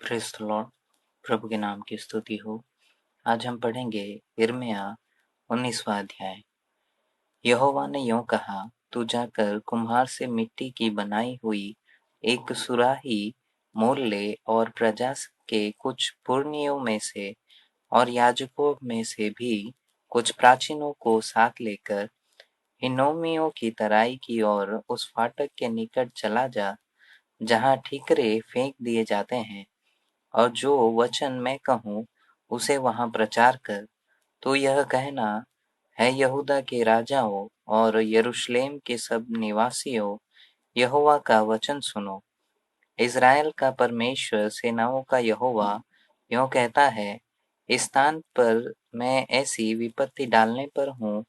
Praise the Lord. प्रभु के नाम की स्तुति हो। आज हम पढ़ेंगे यिर्मयाह 19वां अध्याय। यहोवा ने यूँ कहा, तू जाकर कुम्हार से मिट्टी की बनाई हुई एक सुराही मोल ले और प्रजा के कुछ पुरनियों में से और याजकों में से भी कुछ प्राचीनों को साथ लेकर हिन्नोमियों की तराई की ओर उस फाटक के निकट चला जा, जहाँ ठीकरे फेंक दिए जाते हैं, और जो वचन मैं कहूँ उसे वहाँ प्रचार कर। तो यह कहना है, यहूदा के राजाओं और यरूशलेम के सब निवासियों, यहोवा का वचन सुनो। इज़राइल का परमेश्वर, सेनाओं का यहोवा यूँ कहता है, इस स्थान पर मैं ऐसी विपत्ति डालने पर हूँ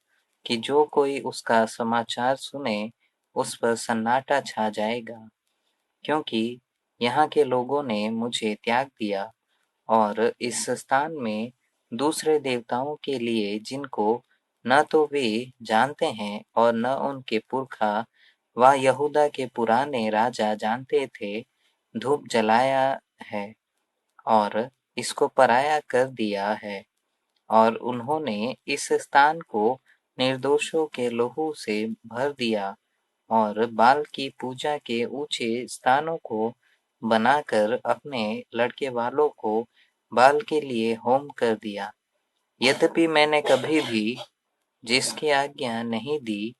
कि जो कोई उसका समाचार सुने उस पर सन्नाटा छा जाएगा, क्योंकि यहाँ के लोगों ने मुझे त्याग दिया और इस स्थान में दूसरे देवताओं के लिए, जिनको न तो वे जानते हैं और न उनके पुरखा व यहूदा के पुराने राजा जानते थे, धूप जलाया है और इसको पराया कर दिया है। और उन्होंने इस स्थान को निर्दोषों के लहू से भर दिया और बाल की पूजा के ऊंचे स्थानों को बनाकर अपने लड़के वालों को बाल के लिए होम कर दिया। यद्यपि मैंने कभी भी जिसकी आज्ञा नहीं दी,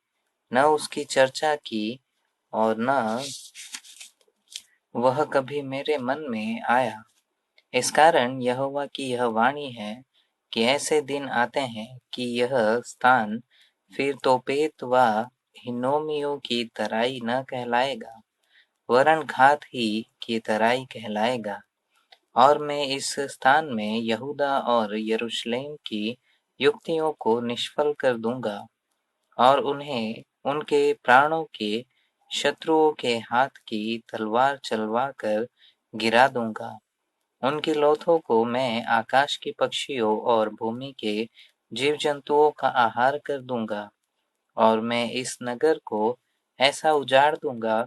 न उसकी चर्चा की, और न वह कभी मेरे मन में आया। इस कारण यहोवा की यह वाणी है कि ऐसे दिन आते हैं कि यह स्थान फिर तोपेत व हिन्नोमियों की तराई न कहलाएगा, वरन घात ही की तराई कहलाएगा। और मैं इस स्थान में यहूदा और यरूशलेम की युक्तियों को निष्फल कर दूंगा और उन्हें उनके प्राणों के शत्रुओं के हाथ की तलवार चलवा कर गिरा दूंगा। उनकी लोथों को मैं आकाश के पक्षियों और भूमि के जीव जंतुओं का आहार कर दूंगा, और मैं इस नगर को ऐसा उजाड़ दूंगा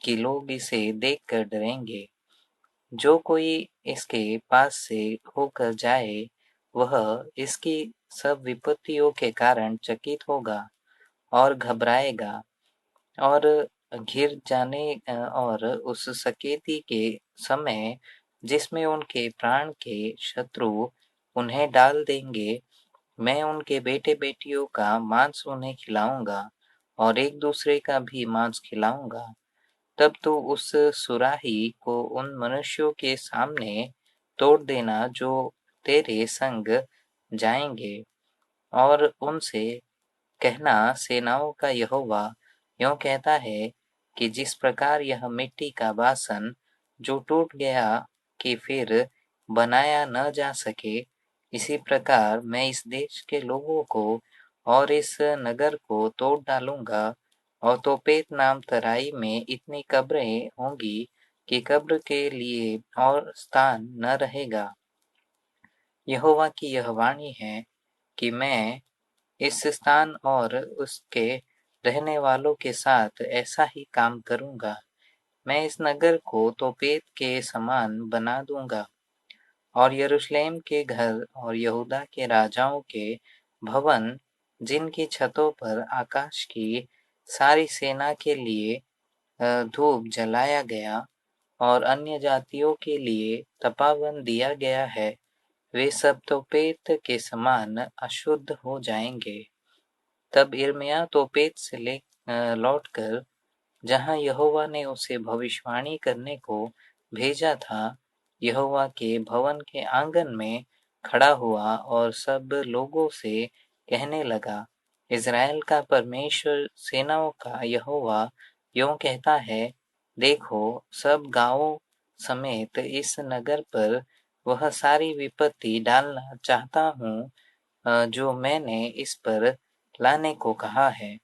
कि लोग इसे देखकर डरेंगे। जो कोई इसके पास से होकर जाए, वह इसकी सब विपत्तियों के कारण चकित होगा और घबराएगा और घिर जाने और उस सकेती के समय जिसमें उनके प्राण के शत्रु उन्हें डाल देंगे, मैं उनके बेटे बेटियों का मांस उन्हें खिलाऊंगा और एक दूसरे का भी मांस खिलाऊंगा। तब तो उस सुराही को उन मनुष्यों के सामने तोड़ देना जो तेरे संग जाएंगे, और उनसे कहना, सेनाओं का यहोवा यूँ कहता है कि जिस प्रकार यह मिट्टी का बासन जो टूट गया कि फिर बनाया न जा सके, इसी प्रकार मैं इस देश के लोगों को और इस नगर को तोड़ डालूंगा, और तोपेत नाम तराई में इतनी कब्रें होंगी कि कब्र के लिए और स्थान न रहेगा। यहोवा की यह वाणी है कि मैं इस स्थान और उसके रहने वालों के साथ ऐसा ही काम करूंगा। मैं इस नगर को तोपेत के समान बना दूंगा, और यरूशलेम के घर और यहूदा के राजाओं के भवन, जिनकी छतों पर आकाश की सारी सेना के लिए धूप जलाया गया और अन्य जातियों के लिए तपावन दिया गया है, वे सब तोपेत के समान अशुद्ध हो जाएंगे। तब यिर्मयाह तोपेत से लौटकर जहाँ यहोवा ने उसे भविष्यवाणी करने को भेजा था, यहोवा के भवन के आंगन में खड़ा हुआ और सब लोगों से कहने लगा, इज़राइल का परमेश्वर, सेनाओं का यहोवा यूँ कहता है, देखो, सब गाँवों समेत इस नगर पर वह सारी विपत्ति डालना चाहता हूँ जो मैंने इस पर लाने को कहा है,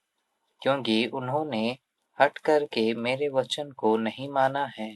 क्योंकि उन्होंने हट करके मेरे वचन को नहीं माना है।